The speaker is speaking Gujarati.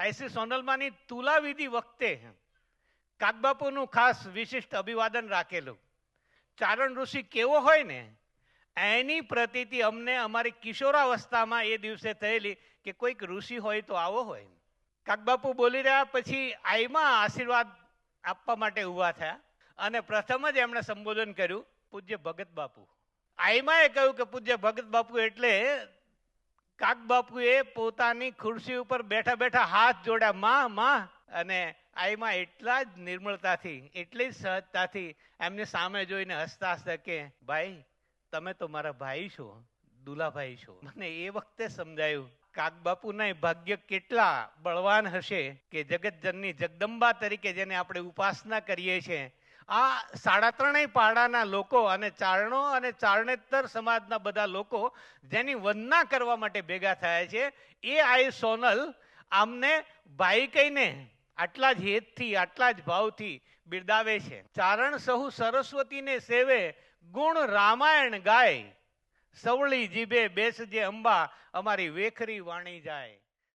આઈસી સોનલમાની તુલા વિધિ વખતે કાગબાપુનું ખાસ વિશિષ્ટ અભિવાદન રાખેલું. ચારણ ઋષિ કેવો હોય ને એની પ્રતીતિ અમને અમારી કિશોરાવસ્થામાં એ દિવસે થયેલી કે કોઈક ઋષિ હોય તો આવો હોય. કાગબાપુ બોલી રહ્યા પછી આઈમાં આશીર્વાદ આપવા માટે ઊભા થયા અને પ્રથમ જ એમણે સંબોધન કર્યું, પૂજ્ય ભગત બાપુ. આઈમાએ કહ્યું કે પૂજ્ય ભગત બાપુ એટલે કાગબાપુએ પોતાની ખુરશી ઉપર બેઠા બેઠા હાથ જોડ્યા, માં માં. અને આઈમાં એટલા જ નિર્મળતાથી, એટલી જ સહજતાથી એમની સામે જોઈને હસતા હસતા કે ભાઈ તમે તો મારા ભાઈ છો, દુલાભાઈ છો. મને એ વખતે સમજાયું કાગબાપુના ભાગ્ય કેટલા બળવાન હશે કે જગતજનની જગદંબા તરીકે જેને આપણે ઉપાસના કરીએ છીએ, આ 3.5 પાડાના લોકો અને ચારણો અને ચારણેતર સમાજના બધા લોકો જેની વંદના કરવા માટે ભેગા થયા છે, એ આઈ સોનલ આમને ભાઈ કહીને આટલા જ હેતથી, આટલા જ ભાવથી બિરદાવે છે. ચારણ સહુ સરસ્વતીને સેવે, ગુણ રામાયણ ગાય, સવળી જીભે બેસજે અંબા, અમારી વેખરી વાણી જાય.